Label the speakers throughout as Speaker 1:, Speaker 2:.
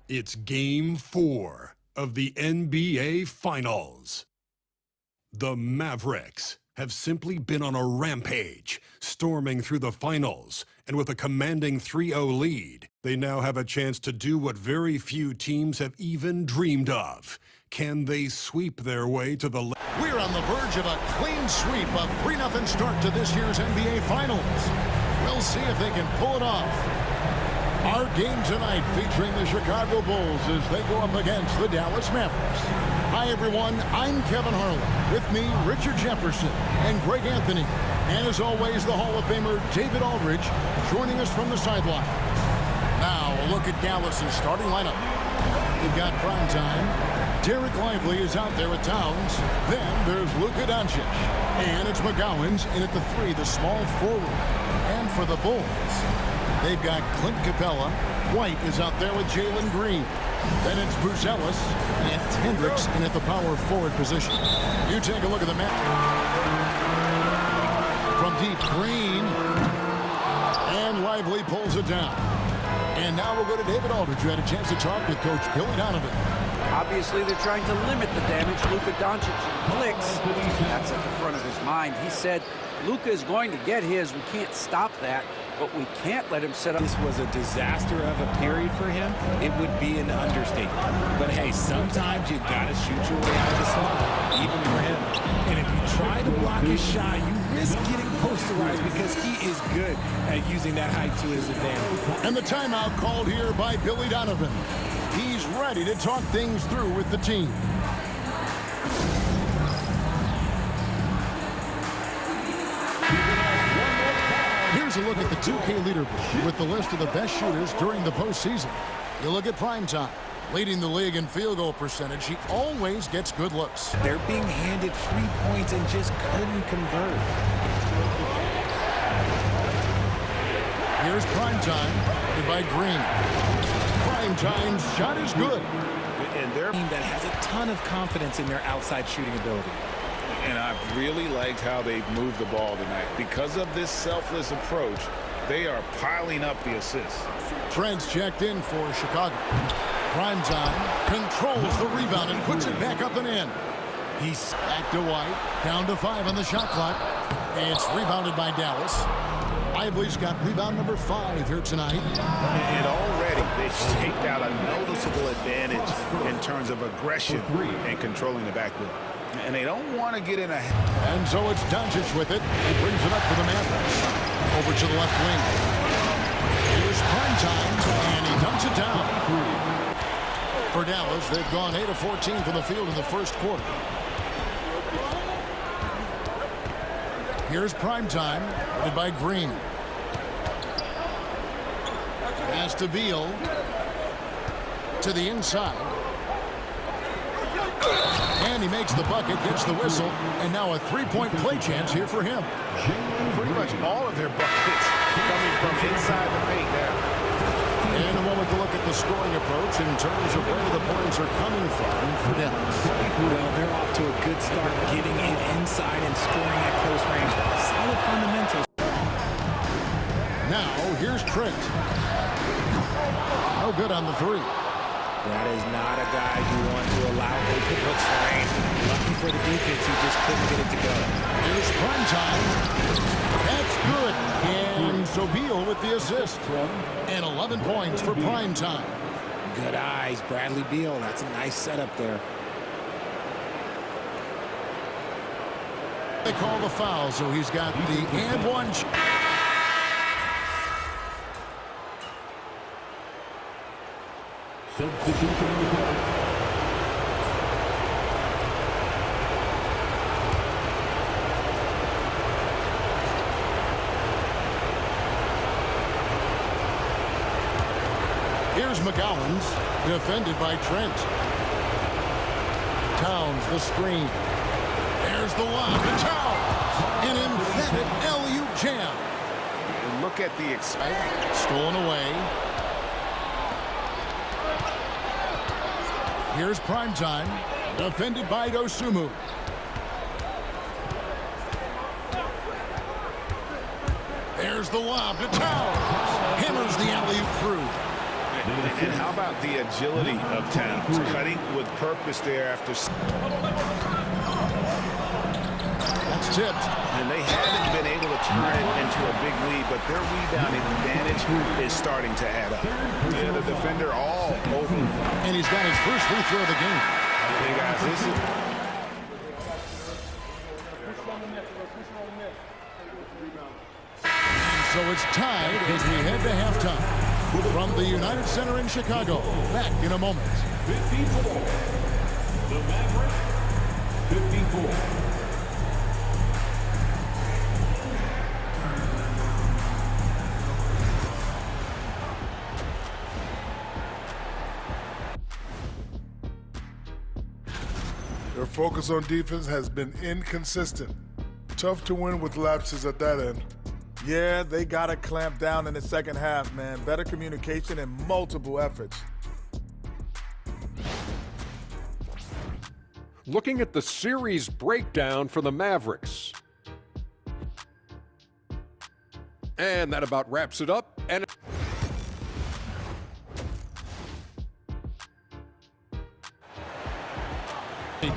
Speaker 1: It's Game 4 of the NBA Finals. The Mavericks have simply been on a rampage, storming through the finals, and with a commanding 3-0 lead, they now have a chance to do what very few teams have even dreamed of. Can they sweep their way to the...
Speaker 2: We're on the verge of a clean sweep, a 3-0 start to this year's NBA Finals. We'll see if they can pull it off. Our game tonight featuring the Chicago Bulls as they go up against the Dallas Mavericks. Hi, everyone. I'm Kevin Harlan. With me, Richard Jefferson and Greg Anthony. And as always, the Hall of Famer David Aldridge joining us from the sideline. Now, a look at Dallas's starting lineup. They've got prime time. Derek Lively is out there with Towns. Then there's Luka Doncic. And it's McGowan's in at the 3, the small forward. And for the Bulls, they've got Clint Capella. White is out there with Jalen Green. Then it's Buzelis and Hendricks in at the power forward position. You take a look at the map. From deep, Green. And Lively pulls it down. And now we'll go to David Aldridge, who had a chance to talk with Coach Billy Donovan.
Speaker 3: Obviously, they're trying to limit the damage Luka Doncic inflicts. That's at the front of his mind. He said, Luka is going to get his. We can't stop that, but we can't let him set up.
Speaker 4: This was a disaster of a period for him. It would be an understatement. But hey, sometimes you gotta shoot your way out of the slump, even for him. And if you try to block his shot, you risk getting posterized because he is good at using that height to his advantage.
Speaker 2: And the timeout called here by Billy Donovan. He's ready to talk things through with the team. Here's a look at the 2K leaderboard with the list of the best shooters during the postseason. You look at prime time. Leading the league in field goal percentage, he always gets good looks.
Speaker 4: They're being handed free points and just couldn't convert.
Speaker 2: Here's prime time, led by Green. Prime time's shot is good.
Speaker 4: And they're a team that has a ton of confidence in their outside shooting ability.
Speaker 5: And I've really liked how they've moved the ball tonight. Because of this selfless approach, they are piling up the assists.
Speaker 2: Trent's checked in for Chicago. Prime time controls the rebound and puts it back up and in. He's back to White, down to 5 on the shot clock. It's rebounded by Dallas. Lively's got rebound number 5 here tonight.
Speaker 5: And already they've staked out a noticeable advantage in terms of aggression and controlling the backcourt. And they don't want to get in a...
Speaker 2: And so it's Doncic with it. He brings it up for the Mavericks. Over to the left wing. Here's prime time, and he dumps it down. For Dallas, they've gone 8 of 14 from the field in the first quarter. Here's prime time, led by Green. Pass to Beal. To the inside. And he makes the bucket, gets the whistle, and now a three-point play chance here for him.
Speaker 5: Pretty much all of their buckets coming from inside the paint now.
Speaker 2: And a moment to look at the scoring approach in terms of where the points are coming from for Dallas.
Speaker 4: Well, they're off to a good start, getting it inside and scoring at close range. Solid fundamentals.
Speaker 2: Now, here's Trent. No good on the 3.
Speaker 4: That is not a guy you want to allow open looks for range. Lucky for the defense, he just couldn't get it to go.
Speaker 2: Here's prime time. That's good. And so Beal with the assist. And 11 points for prime time.
Speaker 4: Good eyes, Bradley Beal. That's a nice setup there.
Speaker 2: They call the foul, so he's got the and one. Here's McGowan's, defended by Trent. Towns, the screen. There's the lob to Towns. An emphatic alley-oop jam.
Speaker 5: And look at the excitement.
Speaker 2: Stolen away. Here's prime time, defended by Dosunmu. There's the lob to Towns. Hammers the alley-oop through.
Speaker 5: And how about the agility of Towns, cutting with purpose there after...
Speaker 2: That's tipped.
Speaker 5: And they haven't been able to turn it into a big lead, but their rebounding advantage is starting to add up. Yeah, the defender all over.
Speaker 2: And he's got his first free throw of the game.
Speaker 5: Hey, guys, this is...
Speaker 2: So it's tied as we head to halftime. From the United Center in Chicago, back in a moment.
Speaker 6: 54. The Mavericks, 54.
Speaker 7: Their focus on defense has been inconsistent. Tough to win with lapses at that end.
Speaker 8: Yeah, they got to clamp down in the second half, man. Better communication and multiple efforts.
Speaker 9: Looking at the series breakdown for the Mavericks. And that about wraps it up. And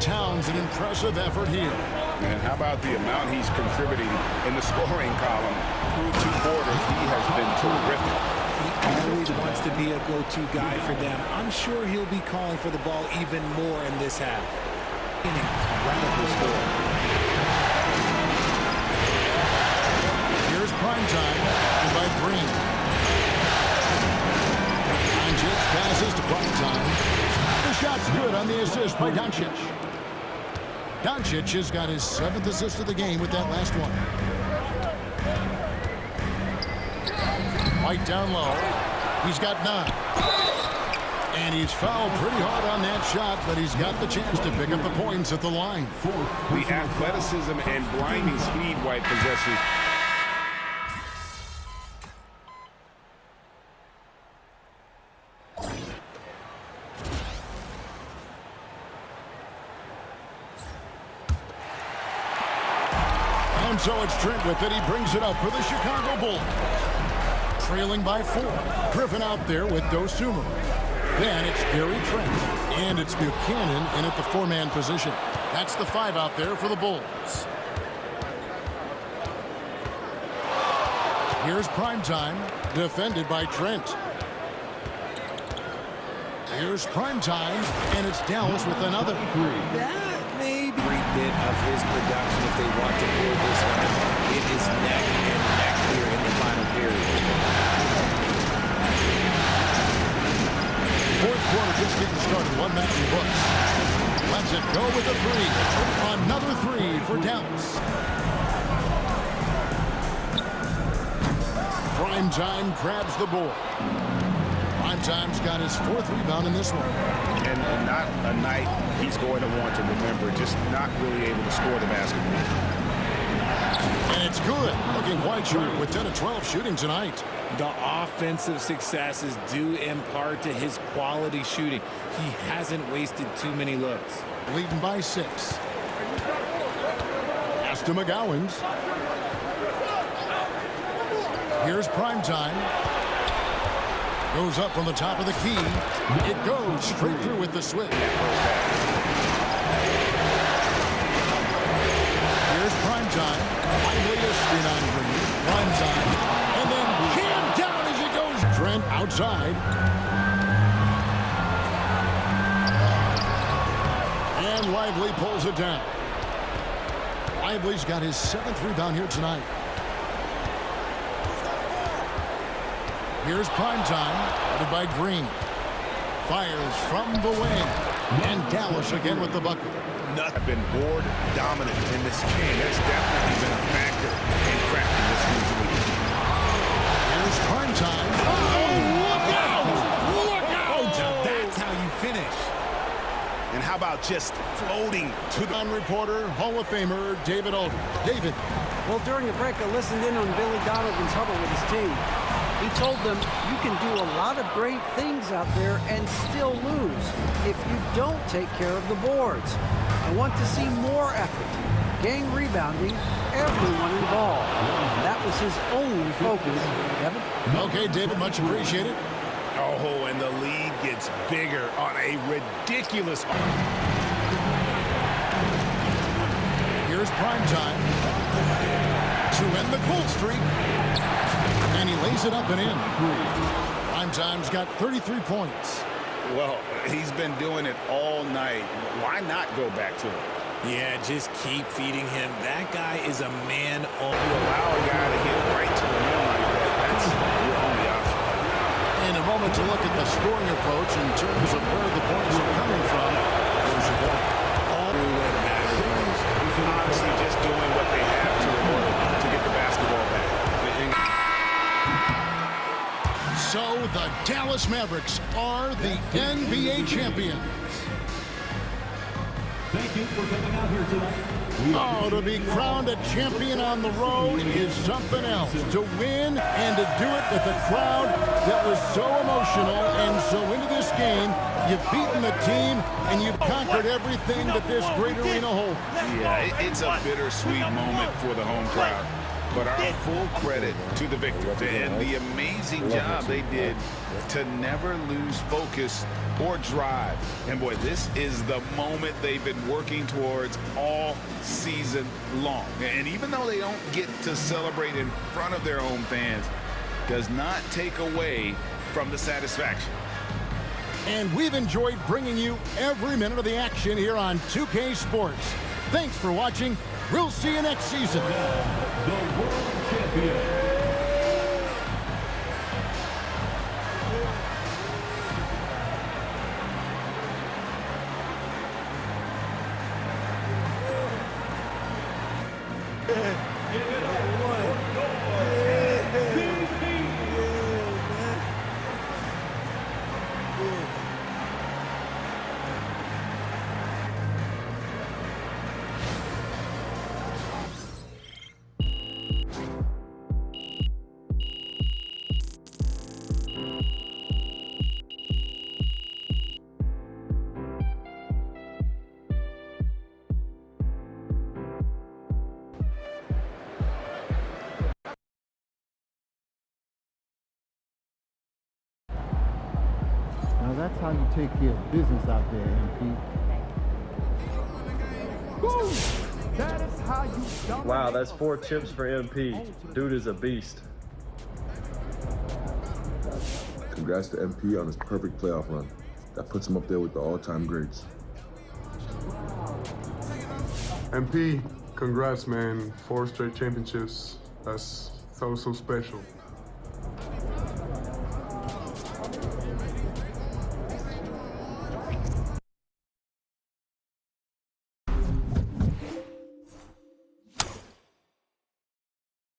Speaker 2: Towns, an impressive effort here.
Speaker 5: And how about the amount he's contributing in the scoring column? Through 2 quarters, he has been terrific.
Speaker 4: He always wants to be a go-to guy for them. I'm sure he'll be calling for the ball even more in this half. An incredible score.
Speaker 2: Here's prime time by Green. Doncic passes to prime time. The shot's good on the assist by Doncic. Doncic has got his 7th assist of the game with that last one. White down low. He's got 9. And he's fouled pretty hard on that shot, but he's got the chance to pick up the points at the line.
Speaker 5: The athleticism and blinding speed White possesses.
Speaker 2: And so it's Trent with it. He brings it up for the Chicago Bulls. Trailing by 4. Griffin out there with Dosunmu. Then it's Gary Trent. And it's Buchanan in at the 4-man position. That's the 5 out there for the Bulls. Here's primetime, defended by Trent. Here's primetime, and it's Dallas with another.
Speaker 4: That may be every bit of his production if they want to pull this one out. It is neck and neck here in the final period.
Speaker 2: Fourth quarter just getting started. 1 match in the books. Lets it go with a 3. Another 3 for Dallas. Primetime grabs the board. Primetime's got his 4th rebound in this one.
Speaker 5: And not a night he's going to want to remember, just not really able to score the basketball.
Speaker 2: And it's good. Looking quite sharp with 10 of 12 shooting tonight.
Speaker 4: The offensive successes due in part to his quality shooting. He hasn't wasted too many looks.
Speaker 2: Leading by 6. Pass to McGowan's. Here's primetime. Goes up from the top of the key. It goes straight through with the switch. Here's primetime. Finally a screen on Green. Primetime. And then jammed down as it goes. Trent outside. And Lively pulls it down. Lively's got his 7th rebound here tonight. Here's primetime, headed by Green. Fires from the wing. And Dallas again with the bucket.
Speaker 5: Have been board dominant in this game. That's definitely been a factor in crafting this team's lead.
Speaker 2: Here's primetime. Oh, look out! Look out!
Speaker 4: That's how you finish.
Speaker 5: And how about just floating to the...
Speaker 2: Reporter, Hall of Famer, David Aldridge. David.
Speaker 3: Well, during the break, I listened in on Billy Donovan's huddle with his team. He told them, you can do a lot of great things out there and still lose if you don't take care of the boards. I want to see more effort, gang rebounding, everyone involved. That was his only focus. Kevin?
Speaker 2: Okay, David, much appreciated.
Speaker 5: Oh, and the lead gets bigger on a ridiculous...
Speaker 2: Here's prime time to end the cold streak. And he lays it up and in. Prime time's got 33 points.
Speaker 5: Well, he's been doing it all night. Why not go back to him?
Speaker 4: Yeah, just keep feeding him. That guy is a man on...
Speaker 5: You allow a guy to hit right to the rim like that, that's your only option.
Speaker 2: In a moment to look at the scoring approach in terms of where the points are coming from. There's your ball.
Speaker 4: All when it matters.
Speaker 5: Honestly, just doing what they have to in order to get the basketball back.
Speaker 2: So the Dallas Mavericks are the NBA champions.
Speaker 6: Thank you for coming out here tonight.
Speaker 2: Oh, to be crowned a champion on the road is something else. To win and to do it with a crowd that was so emotional and so into this game, you've beaten the team and you've conquered everything that this great arena holds.
Speaker 5: Yeah, it's a bittersweet moment for the home crowd. But our full credit to the victors and the amazing job they did to never lose focus or drive. And boy, this is the moment they've been working towards all season long. And even though they don't get to celebrate in front of their home fans, does not take away from the satisfaction.
Speaker 2: And we've enjoyed bringing you every minute of the action here on 2K Sports. Thanks for watching. We'll see you next season.
Speaker 6: The world champion.
Speaker 10: Now that's how you take care of business out there, MP. That is how you
Speaker 11: wow, that's 4 chips for MP. Dude is a beast.
Speaker 12: Congrats to MP on his perfect playoff run. That puts him up there with the all-time greats.
Speaker 13: MP, congrats, man. 4 straight championships. That's so special.